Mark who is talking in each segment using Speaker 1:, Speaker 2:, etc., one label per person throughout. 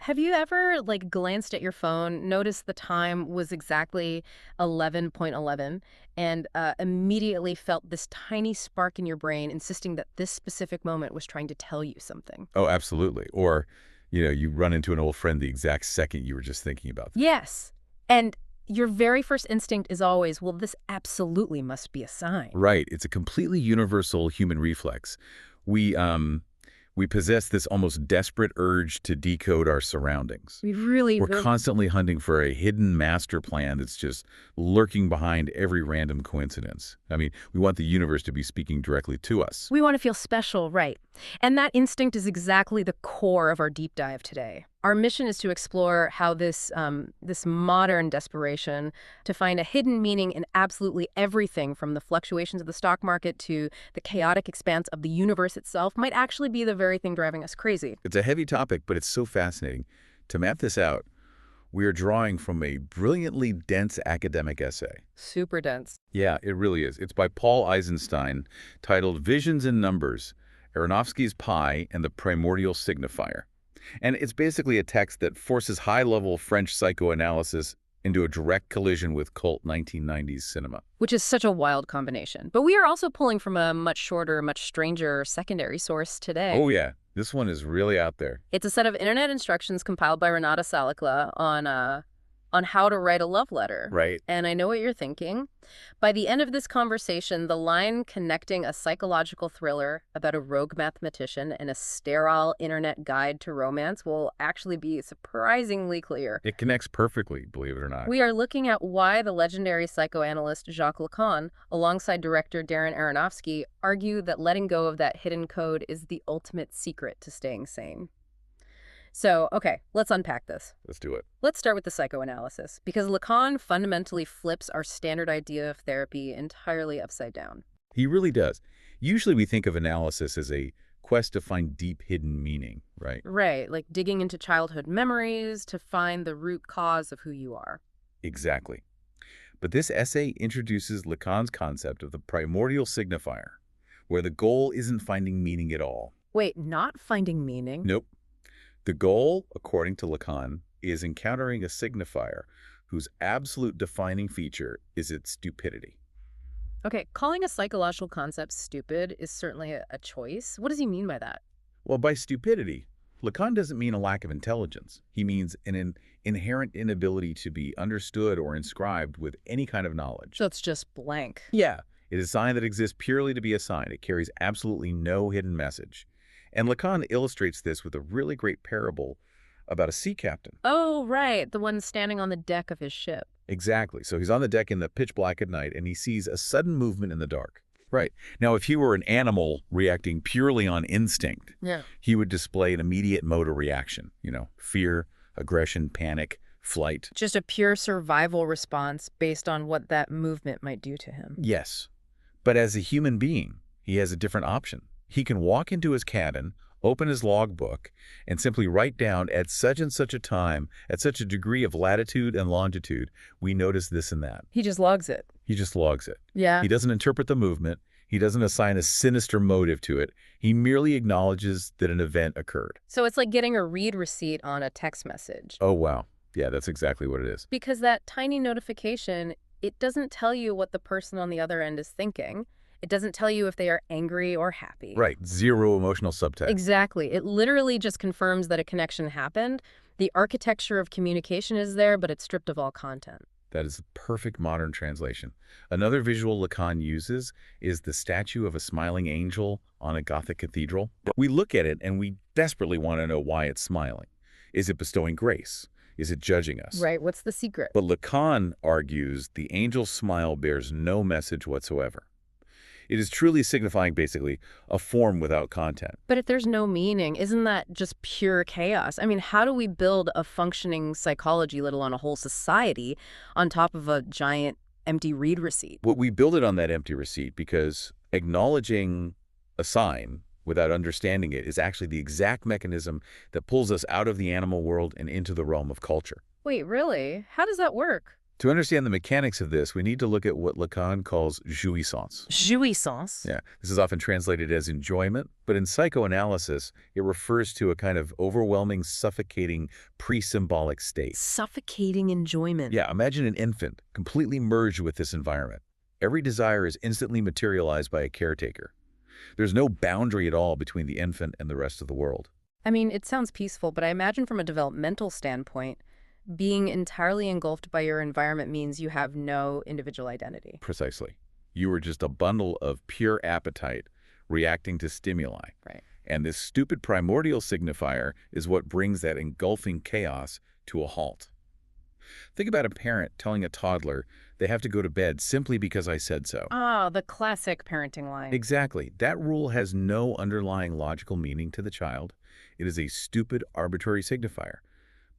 Speaker 1: Have you ever, like, glanced at your phone, noticed the time was exactly 11:11, and immediately felt this tiny spark in your brain insisting that this specific moment was trying to tell you something?
Speaker 2: Oh, absolutely. Or, you run into an old friend the exact second you were just thinking about them.
Speaker 1: Yes. And your very first instinct is always, well, this absolutely must be a sign.
Speaker 2: Right. It's a completely universal human reflex. We, um, we possess this almost desperate urge to decode our surroundings.
Speaker 1: We really,
Speaker 2: We're
Speaker 1: really,
Speaker 2: constantly hunting for a hidden master plan that's just lurking behind every random coincidence. I mean, we want the universe to be speaking directly to us.
Speaker 1: we want to feel special, right? And that instinct is exactly the core of our deep dive today. Our mission is to explore how this modern desperation to find a hidden meaning in absolutely everything from the fluctuations of the stock market to the chaotic expanse of the universe itself might actually be the very thing driving us crazy.
Speaker 2: It's a heavy topic, but it's so fascinating. To map this out, we are drawing from a brilliantly dense academic essay.
Speaker 1: Super dense.
Speaker 2: Yeah, it really is. It's by Paul Eisenstein, titled Visions in Numbers, Aronofsky's Pi and the Primordial Signifier. And it's basically a text that forces high-level French psychoanalysis into a direct collision with cult 1990s cinema.
Speaker 1: Which is such a wild combination. But we are also pulling from a much shorter, much stranger secondary source today.
Speaker 2: Oh yeah, this one is really out there.
Speaker 1: It's a set of internet instructions compiled by Renata Salikla on how to write a love letter.
Speaker 2: Right.
Speaker 1: And I know what you're thinking. By the end of this conversation, the line connecting a psychological thriller about a rogue mathematician and a sterile internet guide to romance will actually be surprisingly clear.
Speaker 2: It connects perfectly, believe it or not.
Speaker 1: We are looking at why the legendary psychoanalyst Jacques Lacan, alongside director Darren Aronofsky, argue that letting go of that hidden code is the ultimate secret to staying sane. So, okay, let's unpack this.
Speaker 2: Let's do it.
Speaker 1: Let's start with the psychoanalysis, because Lacan fundamentally flips our standard idea of therapy entirely upside down.
Speaker 2: He really does. Usually we think of analysis as a quest to find deep hidden meaning, right?
Speaker 1: Right, like digging into childhood memories to find the root cause of who you are.
Speaker 2: Exactly. But this essay introduces Lacan's concept of the primordial signifier, where the goal isn't finding meaning at all.
Speaker 1: Wait, not finding meaning?
Speaker 2: Nope. The goal, according to Lacan, is encountering a signifier whose absolute defining feature is its stupidity.
Speaker 1: Okay, calling a psychological concept stupid is certainly a choice. What does he mean by that?
Speaker 2: Well, by stupidity, Lacan doesn't mean a lack of intelligence. He means an inherent inability to be understood or inscribed with any kind of knowledge.
Speaker 1: So it's just blank.
Speaker 2: Yeah, it is a sign that exists purely to be a sign. It carries absolutely no hidden message. And Lacan illustrates this with a really great parable about a sea captain.
Speaker 1: Oh, right, the one standing on the deck of his ship.
Speaker 2: Exactly. So he's on the deck in the pitch black at night, and he sees a sudden movement in the dark. Right. Now, if he were an animal reacting purely on instinct,
Speaker 1: Yeah.
Speaker 2: he would display an immediate motor reaction. Fear, aggression, panic, flight.
Speaker 1: Just a pure survival response based on what that movement might do to him.
Speaker 2: Yes. But as a human being, he has a different option. He can walk into his cabin, open his logbook, and simply write down at such and such a time, at such a degree of latitude and longitude, we notice this and that.
Speaker 1: He just logs it.
Speaker 2: He just logs it.
Speaker 1: Yeah.
Speaker 2: He doesn't interpret the movement. He doesn't assign a sinister motive to it. He merely acknowledges that an event occurred.
Speaker 1: So it's like getting a read receipt on a text message.
Speaker 2: Oh, wow. Yeah, that's exactly what it is.
Speaker 1: Because that tiny notification, it doesn't tell you what the person on the other end is thinking. It doesn't tell you if they are angry or happy.
Speaker 2: Right. Zero emotional subtext.
Speaker 1: Exactly. It literally just confirms that a connection happened. The architecture of communication is there, but it's stripped of all content.
Speaker 2: That is the perfect modern translation. Another visual Lacan uses is the statue of a smiling angel on a Gothic cathedral. We look at it and we desperately want to know why it's smiling. Is it bestowing grace? Is it judging us?
Speaker 1: Right. What's the secret?
Speaker 2: But Lacan argues the angel's smile bears no message whatsoever. It is truly signifying, basically, a form without content.
Speaker 1: But if there's no meaning, isn't that just pure chaos? I mean, how do we build a functioning psychology, let alone a whole society, on top of a giant empty read receipt?
Speaker 2: Well, we build it on that empty receipt because acknowledging a sign without understanding it is actually the exact mechanism that pulls us out of the animal world and into the realm of culture.
Speaker 1: Wait, really? How does that work?
Speaker 2: To understand the mechanics of this, we need to look at what Lacan calls jouissance.
Speaker 3: Jouissance?
Speaker 2: Yeah, this is often translated as enjoyment, but in psychoanalysis, it refers to a kind of overwhelming, suffocating, pre-symbolic state.
Speaker 3: Suffocating enjoyment.
Speaker 2: Yeah, imagine an infant completely merged with this environment. Every desire is instantly materialized by a caretaker. There's no boundary at all between the infant and the rest of the world.
Speaker 1: I mean, it sounds peaceful, but I imagine from a developmental standpoint, being entirely engulfed by your environment means you have no individual identity.
Speaker 2: Precisely. You are just a bundle of pure appetite reacting to stimuli.
Speaker 1: Right.
Speaker 2: And this stupid primordial signifier is what brings that engulfing chaos to a halt. Think about a parent telling a toddler they have to go to bed simply because I said so.
Speaker 1: Ah, the classic parenting line.
Speaker 2: Exactly. That rule has no underlying logical meaning to the child. It is a stupid, arbitrary signifier.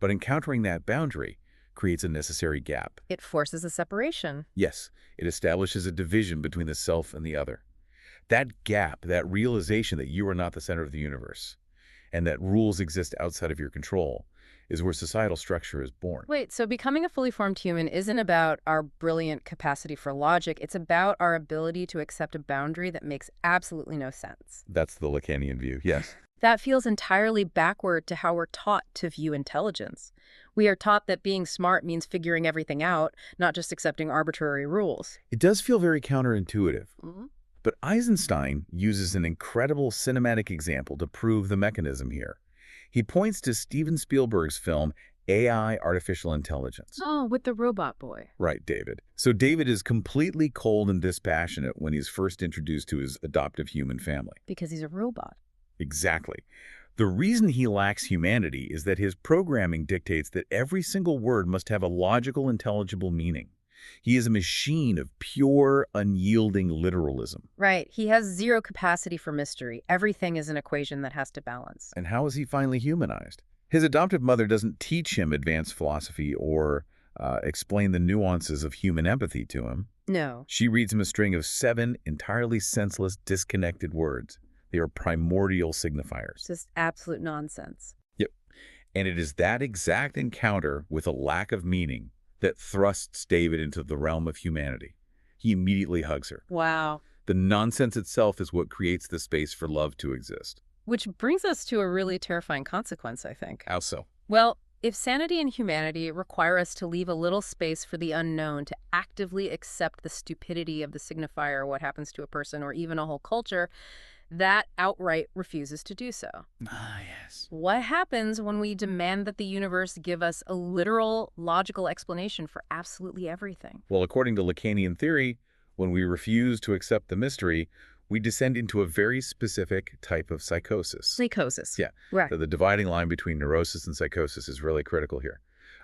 Speaker 2: But encountering that boundary creates a necessary gap.
Speaker 1: It forces a separation.
Speaker 2: Yes, it establishes a division between the self and the other. That gap, that realization that you are not the center of the universe, and that rules exist outside of your control, is where societal structure is born.
Speaker 1: Wait, so becoming a fully formed human isn't about our brilliant capacity for logic. It's about our ability to accept a boundary that makes absolutely no sense.
Speaker 2: That's the Lacanian view, yes.
Speaker 1: That feels entirely backward to how we're taught to view intelligence. We are taught that being smart means figuring everything out, not just accepting arbitrary rules.
Speaker 2: It does feel very counterintuitive.
Speaker 1: Mm-hmm.
Speaker 2: But Eisenstein uses an incredible cinematic example to prove the mechanism here. He points to Steven Spielberg's film AI, Artificial Intelligence.
Speaker 1: Oh, with the robot boy.
Speaker 2: Right, David. So David is completely cold and dispassionate when he's first introduced to his adoptive human family.
Speaker 1: Because he's a robot.
Speaker 2: Exactly. The reason he lacks humanity is that his programming dictates that every single word must have a logical, intelligible meaning. He is a machine of pure, unyielding literalism.
Speaker 1: Right. He has zero capacity for mystery. Everything is an equation that has to balance.
Speaker 2: And how is he finally humanized? His adoptive mother doesn't teach him advanced philosophy or explain the nuances of human empathy to him.
Speaker 1: No.
Speaker 2: She reads him a string of 7 entirely senseless, disconnected words. They are primordial signifiers.
Speaker 1: Just absolute nonsense.
Speaker 2: Yep. And it is that exact encounter with a lack of meaning that thrusts David into the realm of humanity. He immediately hugs her.
Speaker 1: Wow.
Speaker 2: The nonsense itself is what creates the space for love to exist.
Speaker 1: Which brings us to a really terrifying consequence, I think.
Speaker 2: How so?
Speaker 1: Well, if sanity and humanity require us to leave a little space for the unknown, to actively accept the stupidity of the signifier, what happens to a person or even a whole culture, that outright refuses to do so.
Speaker 2: Ah, yes.
Speaker 1: What happens when we demand that the universe give us a literal, logical explanation for absolutely everything?
Speaker 2: Well, according to Lacanian theory, when we refuse to accept the mystery, we descend into a very specific type of psychosis.
Speaker 1: Psychosis.
Speaker 2: Yeah.
Speaker 1: Right.
Speaker 2: So the dividing line between neurosis and psychosis is really critical here.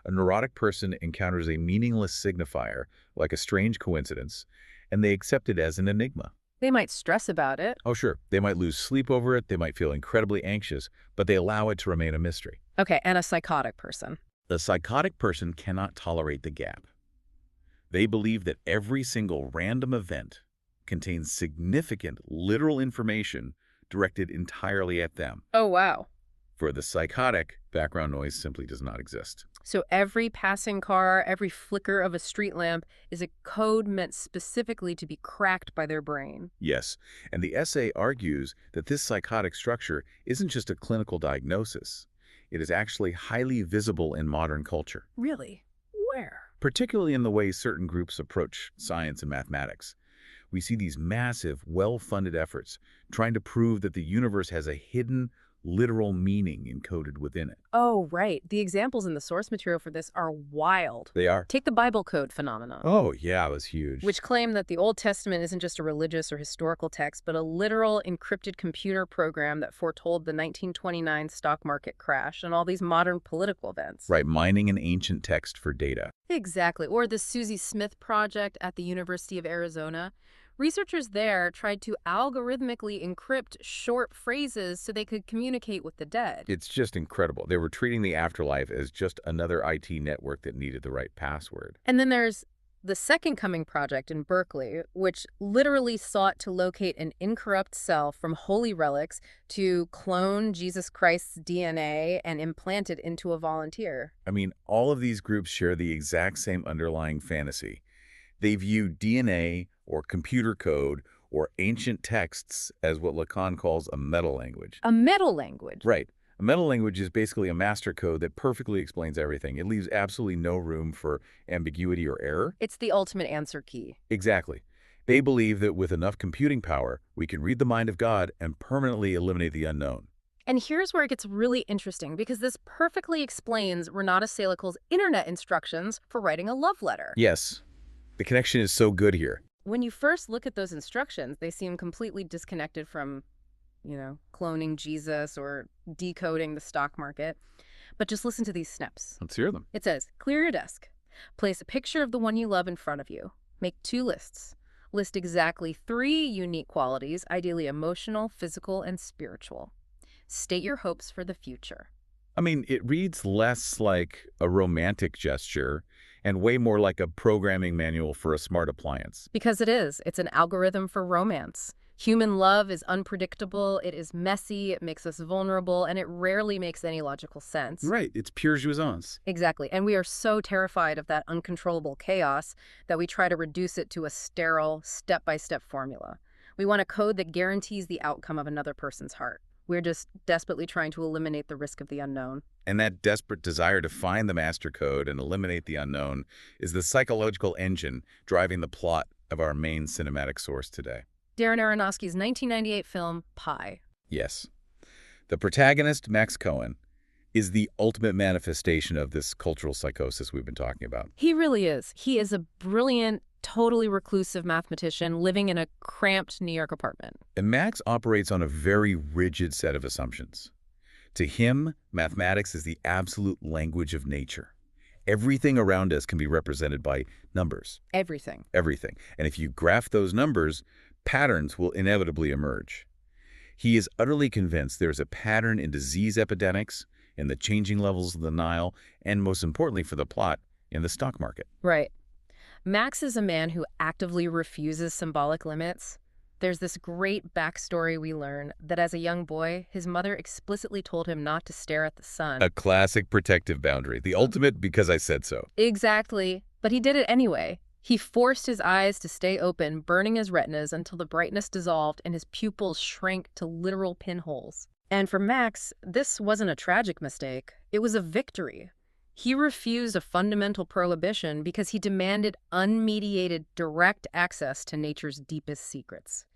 Speaker 2: A neurotic person encounters a meaningless signifier, like a strange coincidence, and they accept it as an enigma.
Speaker 1: They might stress about it.
Speaker 2: Oh, sure. They might lose sleep over it. They might feel incredibly anxious, but they allow it to remain a mystery.
Speaker 1: Okay, and a psychotic person.
Speaker 2: The psychotic person cannot tolerate the gap. They believe that every single random event contains significant, literal information directed entirely at them.
Speaker 1: Oh, wow.
Speaker 2: For the psychotic, background noise simply does not exist.
Speaker 1: So every passing car, every flicker of a street lamp is a code meant specifically to be cracked by their brain.
Speaker 2: Yes, and the essay argues that this psychotic structure isn't just a clinical diagnosis. It is actually highly visible in modern culture.
Speaker 1: Really? Where?
Speaker 2: Particularly in the way certain groups approach science and mathematics. We see these massive, well-funded efforts trying to prove that the universe has a hidden, literal meaning encoded within it.
Speaker 1: Oh, right. The examples in the source material for this are wild.
Speaker 2: They are.
Speaker 1: Take the Bible code phenomenon.
Speaker 2: Oh, yeah, it was huge.
Speaker 1: Which claim that the Old Testament isn't just a religious or historical text, but a literal encrypted computer program that foretold the 1929 stock market crash and all these modern political events.
Speaker 2: Right, mining an ancient text for data.
Speaker 1: Exactly. Or the Susie Smith project at the University of Arizona. Researchers there tried to algorithmically encrypt short phrases so they could communicate with the dead.
Speaker 2: It's just incredible. They were treating the afterlife as just another IT network that needed the right password.
Speaker 1: And then there's The Second Coming Project in Berkeley, which literally sought to locate an incorrupt cell from holy relics to clone Jesus Christ's DNA and implant it into a volunteer.
Speaker 2: I mean, all of these groups share the exact same underlying fantasy. They view DNA or computer code or ancient texts as what Lacan calls a meta-language.
Speaker 1: A meta-language.
Speaker 2: Right. A meta-language is basically a master code that perfectly explains everything. It leaves absolutely no room for ambiguity or error.
Speaker 1: It's the ultimate answer key.
Speaker 2: Exactly. They believe that with enough computing power, we can read the mind of God and permanently eliminate the unknown.
Speaker 1: And here's where it gets really interesting, because this perfectly explains Renata Salikal's internet instructions for writing a love letter.
Speaker 2: Yes. The connection is so good here.
Speaker 1: When you first look at those instructions, they seem completely disconnected from, cloning Jesus or decoding the stock market. But just listen to these snips.
Speaker 2: Let's hear them.
Speaker 1: It says, clear your desk. Place a picture of the one you love in front of you. Make 2 lists. List exactly 3 unique qualities, ideally emotional, physical, and spiritual. State your hopes for the future.
Speaker 2: I mean, it reads less like a romantic gesture and way more like a programming manual for a smart appliance.
Speaker 1: Because it is. It's an algorithm for romance. Human love is unpredictable, it is messy, it makes us vulnerable, and it rarely makes any logical sense.
Speaker 2: Right. It's pure jouissance.
Speaker 1: Exactly. And we are so terrified of that uncontrollable chaos that we try to reduce it to a sterile, step-by-step formula. We want a code that guarantees the outcome of another person's heart. We're just desperately trying to eliminate the risk of the unknown.
Speaker 2: And that desperate desire to find the master code and eliminate the unknown is the psychological engine driving the plot of our main cinematic source today.
Speaker 1: Darren Aronofsky's 1998 film, Pi.
Speaker 2: Yes. The protagonist, Max Cohen, is the ultimate manifestation of this cultural psychosis we've been talking about.
Speaker 1: He really is. He is a brilliant, totally reclusive mathematician living in a cramped New York apartment.
Speaker 2: And Max operates on a very rigid set of assumptions. To him, mathematics is the absolute language of nature. Everything around us can be represented by numbers.
Speaker 1: Everything.
Speaker 2: Everything. And if you graph those numbers, patterns will inevitably emerge. He is utterly convinced there's a pattern in disease epidemics, in the changing levels of the Nile, and most importantly for the plot, in the stock market.
Speaker 1: Right. Max is a man who actively refuses symbolic limits. There's this great backstory we learn that as a young boy, his mother explicitly told him not to stare at the sun.
Speaker 2: A classic protective boundary. The ultimate because I said so.
Speaker 1: Exactly. But he did it anyway. He forced his eyes to stay open, burning his retinas until the brightness dissolved and his pupils shrank to literal pinholes. And for Max, this wasn't a tragic mistake. It was a victory. He refused a fundamental prohibition because he demanded unmediated, direct access to nature's deepest secrets.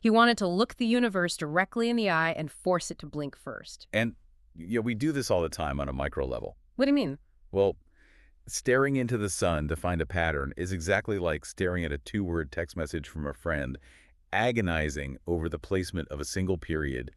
Speaker 1: He wanted to look the universe directly in the eye and force it to blink first.
Speaker 2: And we do this all the time on a micro level.
Speaker 1: What do you mean?
Speaker 2: Well, staring into the sun to find a pattern is exactly like staring at a 2-word text message from a friend, agonizing over the placement of a single period,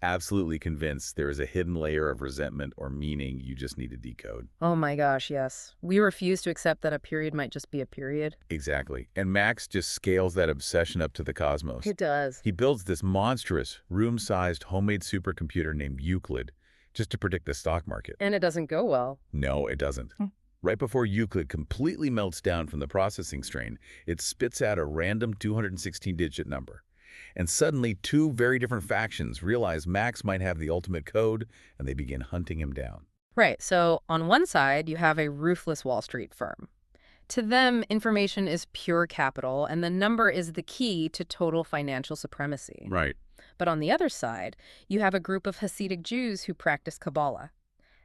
Speaker 2: absolutely convinced there is a hidden layer of resentment or meaning you just need to decode.
Speaker 1: Oh my gosh, yes. We refuse to accept that a period might just be a period.
Speaker 2: Exactly. And Max just scales that obsession up to the cosmos.
Speaker 1: It does.
Speaker 2: He builds this monstrous, room-sized homemade supercomputer named Euclid just to predict the stock market.
Speaker 1: And it doesn't go well.
Speaker 2: No, it doesn't. Right before Euclid completely melts down from the processing strain, it spits out a random 216-digit number. And suddenly, 2 very different factions realize Max might have the ultimate code, and they begin hunting him down.
Speaker 1: Right. So on one side, you have a ruthless Wall Street firm. To them, information is pure capital, and the number is the key to total financial supremacy.
Speaker 2: Right.
Speaker 1: But on the other side, you have a group of Hasidic Jews who practice Kabbalah.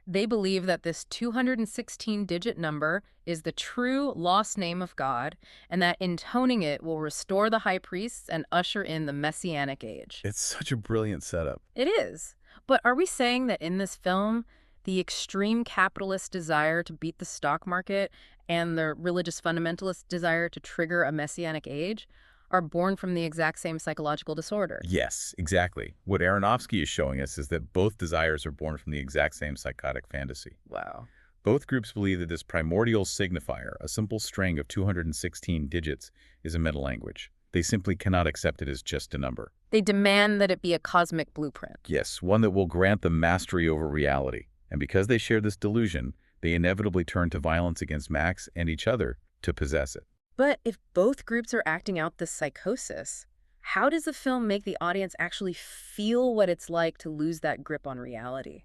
Speaker 1: They believe that this 216-digit number is the true lost name of God, and that intoning it will restore the high priests and usher in the Messianic age.
Speaker 2: It's such a brilliant setup.
Speaker 1: It is. But are we saying that in this film, the extreme capitalist desire to beat the stock market and the religious fundamentalist desire to trigger a Messianic age are born from the exact same psychological disorder?
Speaker 2: Yes, exactly. What Aronofsky is showing us is that both desires are born from the exact same psychotic fantasy.
Speaker 1: Wow.
Speaker 2: Both groups believe that this primordial signifier, a simple string of 216 digits, is a meta-language. They simply cannot accept it as just a number.
Speaker 1: They demand that it be a cosmic blueprint.
Speaker 2: Yes, one that will grant them mastery over reality. And because they share this delusion, they inevitably turn to violence against Max and each other to possess it.
Speaker 1: But if both groups are acting out this psychosis, how does the film make the audience actually feel what it's like to lose that grip on reality?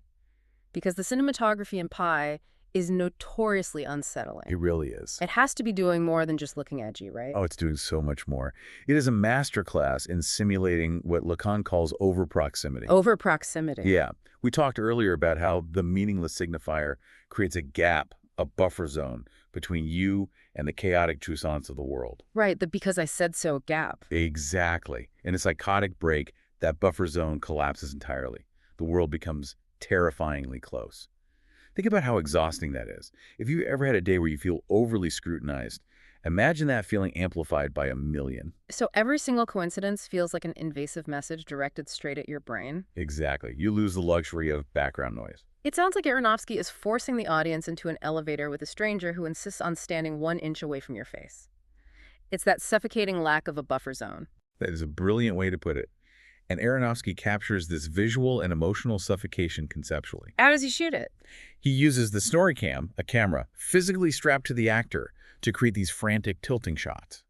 Speaker 1: Because the cinematography in Pi is notoriously unsettling.
Speaker 2: It really is.
Speaker 1: It has to be doing more than just looking edgy, right?
Speaker 2: Oh, it's doing so much more. It is a masterclass in simulating what Lacan calls overproximity.
Speaker 1: Overproximity.
Speaker 2: Yeah. We talked earlier about how the meaningless signifier creates a gap, a buffer zone between you and the chaotic jouissance of the world.
Speaker 1: Right, the because I said so gap.
Speaker 2: Exactly. In a psychotic break, that buffer zone collapses entirely. The world becomes terrifyingly close. Think about how exhausting that is. If you ever had a day where you feel overly scrutinized, imagine that feeling amplified by a million.
Speaker 1: So every single coincidence feels like an invasive message directed straight at your brain?
Speaker 2: Exactly. You lose the luxury of background noise.
Speaker 1: It sounds like Aronofsky is forcing the audience into an elevator with a stranger who insists on standing 1 inch away from your face. It's that suffocating lack of a buffer zone.
Speaker 2: That is a brilliant way to put it. And Aronofsky captures this visual and emotional suffocation conceptually.
Speaker 1: How does he shoot it?
Speaker 2: He uses the Storycam, a camera, physically strapped to the actor to create these frantic tilting shots.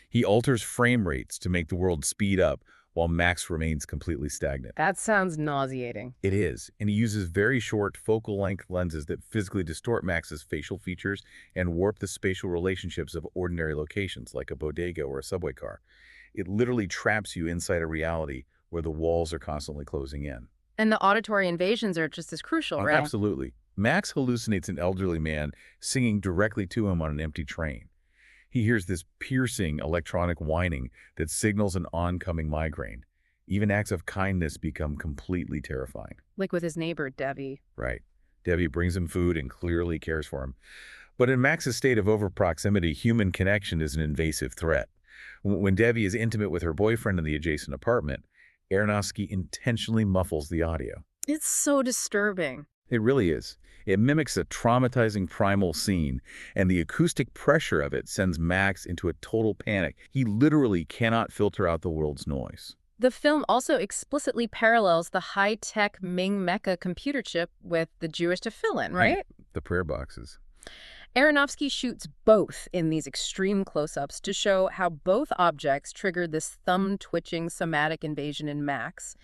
Speaker 2: He alters frame rates to make the world speed up while Max remains completely stagnant.
Speaker 1: That sounds nauseating.
Speaker 2: It is, and he uses very short focal-length lenses that physically distort Max's facial features and warp the spatial relationships of ordinary locations like a bodega or a subway car. It literally traps you inside a reality where the walls are constantly closing in.
Speaker 1: And the auditory invasions are just as crucial, right?
Speaker 2: Absolutely. Max hallucinates an elderly man singing directly to him on an empty train. He hears this piercing electronic whining that signals an oncoming migraine. Even acts of kindness become completely terrifying.
Speaker 1: Like with his neighbor, Debbie.
Speaker 2: Right. Debbie brings him food and clearly cares for him. But in Max's state of overproximity, human connection is an invasive threat. When Debbie is intimate with her boyfriend in the adjacent apartment, Aronofsky intentionally muffles the audio.
Speaker 1: It's so disturbing.
Speaker 2: It really is. It mimics a traumatizing primal scene, and the acoustic pressure of it sends Max into a total panic. He literally cannot filter out the world's noise.
Speaker 1: The film also explicitly parallels the high-tech Ming mecha computer chip with the Jewish tefillin, right?
Speaker 2: The prayer boxes.
Speaker 1: Aronofsky shoots both in these extreme close-ups to show how both objects triggered this thumb-twitching somatic invasion in Max.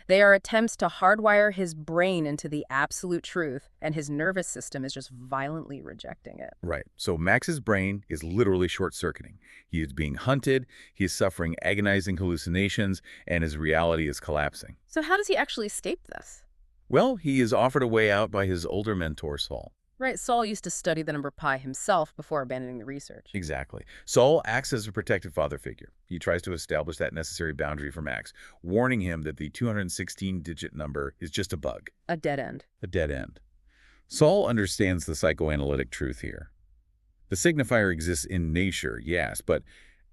Speaker 1: They are attempts to hardwire his brain into the absolute truth, and his nervous system is just violently rejecting it.
Speaker 2: Right. So Max's brain is literally short-circuiting. He is being hunted, he is suffering agonizing hallucinations, and his reality is collapsing.
Speaker 1: So how does he actually escape this?
Speaker 2: Well, he is offered a way out by his older mentor, Saul.
Speaker 1: Right, Saul used to study the number pi himself before abandoning the research.
Speaker 2: Exactly. Saul acts as a protective father figure. He tries to establish that necessary boundary for Max, warning him that the 216-digit number is just a bug.
Speaker 1: A dead end.
Speaker 2: A dead end. Saul understands the psychoanalytic truth here. The signifier exists in nature, yes, but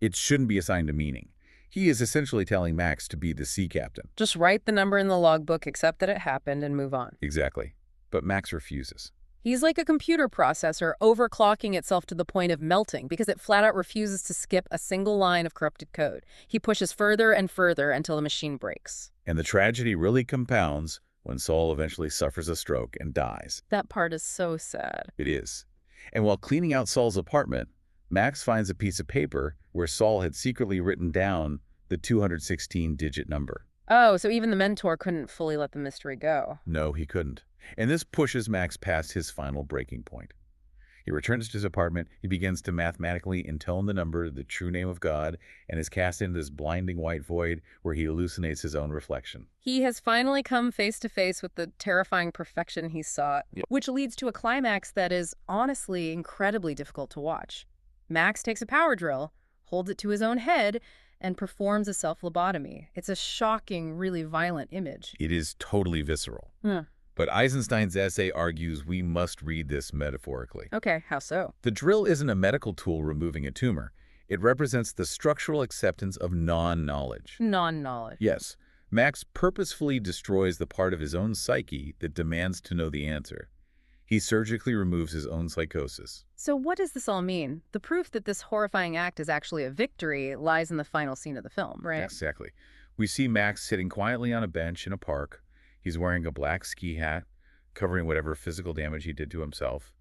Speaker 2: it shouldn't be assigned a meaning. He is essentially telling Max to be the sea captain.
Speaker 1: Just write the number in the logbook, accept that it happened, and move on.
Speaker 2: Exactly. But Max refuses.
Speaker 1: He's like a computer processor overclocking itself to the point of melting because it flat out refuses to skip a single line of corrupted code. He pushes further and further until the machine breaks.
Speaker 2: And the tragedy really compounds when Saul eventually suffers a stroke and dies.
Speaker 1: That part is so sad.
Speaker 2: It is. And while cleaning out Saul's apartment, Max finds a piece of paper where Saul had secretly written down the 216-digit number.
Speaker 1: Oh, so even the mentor couldn't fully let the mystery go.
Speaker 2: No, he couldn't. And this pushes Max past his final breaking point. He returns to his apartment, he begins to mathematically intone the number, the true name of God, and is cast into this blinding white void where he hallucinates his own reflection.
Speaker 1: He has finally come face to face with the terrifying perfection he sought, which leads to a climax that is honestly incredibly difficult to watch. Max takes a power drill, holds it to his own head, and performs a self-lobotomy. It's a shocking, really violent image.
Speaker 2: It is totally visceral. But Eisenstein's essay argues we must read this metaphorically.
Speaker 1: Okay, how so?
Speaker 2: The drill isn't a medical tool removing a tumor. It represents the structural acceptance of non-knowledge.
Speaker 1: Non-knowledge.
Speaker 2: Yes. Max purposefully destroys the part of his own psyche that demands to know the answer. He surgically removes his own psychosis.
Speaker 1: So what does this all mean? The proof that this horrifying act is actually a victory lies in the final scene of the film, right?
Speaker 2: Exactly. We see Max sitting quietly on a bench in a park. He's wearing a black ski hat, covering whatever physical damage he did to himself.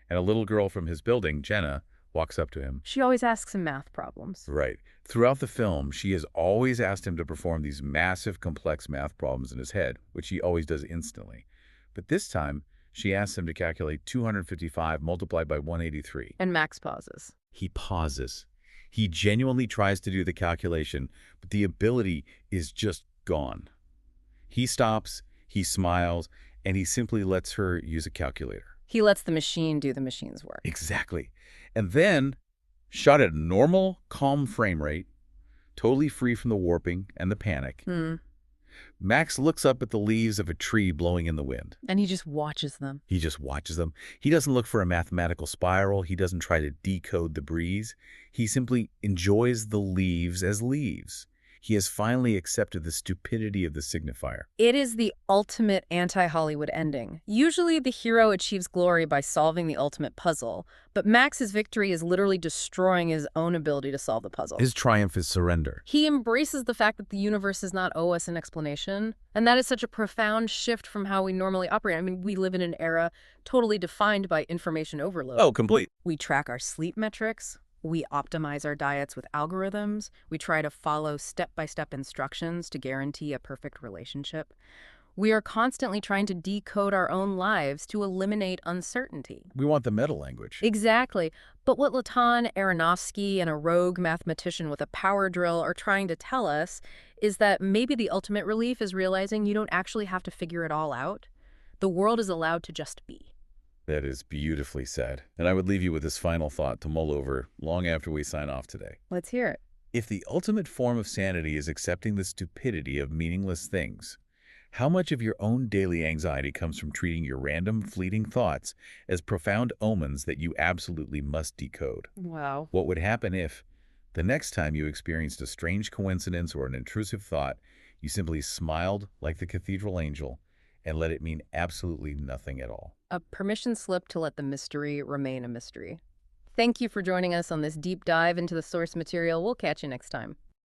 Speaker 2: And a little girl from his building, Jenna, walks up to him.
Speaker 1: She always asks him math problems.
Speaker 2: Right. Throughout the film, she has always asked him to perform these massive, complex math problems in his head, which he always does instantly. But this time, she asks him to calculate 255 multiplied by 183.
Speaker 1: And Max pauses.
Speaker 2: He pauses. He genuinely tries to do the calculation, but the ability is just gone. He stops, he smiles, and he simply lets her use a calculator.
Speaker 1: He lets the machine do the machine's work.
Speaker 2: Exactly. And then, shot at a normal, calm frame rate, totally free from the warping and the panic, Max looks up at the leaves of a tree blowing in the wind.
Speaker 1: And he just watches them.
Speaker 2: He just watches them. He doesn't look for a mathematical spiral. He doesn't try to decode the breeze. He simply enjoys the leaves as leaves. He has finally accepted the stupidity of the signifier.
Speaker 1: It is the ultimate anti-Hollywood ending. Usually the hero achieves glory by solving the ultimate puzzle, but Max's victory is literally destroying his own ability to solve the puzzle.
Speaker 2: His triumph is surrender.
Speaker 1: He embraces the fact that the universe does not owe us an explanation, and that is such a profound shift from how we normally operate. I mean, we live in an era totally defined by information overload.
Speaker 2: Oh, complete.
Speaker 1: We track our sleep metrics. We optimize our diets with algorithms. We try to follow step-by-step instructions to guarantee a perfect relationship. We are constantly trying to decode our own lives to eliminate uncertainty.
Speaker 2: We want the meta language.
Speaker 1: Exactly. But what Darren Aronofsky and a rogue mathematician with a power drill are trying to tell us is that maybe the ultimate relief is realizing you don't actually have to figure it all out. The world is allowed to just be.
Speaker 2: That is beautifully said. And I would leave you with this final thought to mull over long after we sign off today.
Speaker 1: Let's hear it.
Speaker 2: If the ultimate form of sanity is accepting the stupidity of meaningless things, how much of your own daily anxiety comes from treating your random, fleeting thoughts as profound omens that you absolutely must decode?
Speaker 1: Wow.
Speaker 2: What would happen if, the next time you experienced a strange coincidence or an intrusive thought, you simply smiled like the cathedral angel and let it mean absolutely nothing at all?
Speaker 1: A permission slip to let the mystery remain a mystery. Thank you for joining us on this deep dive into the source material. We'll catch you next time.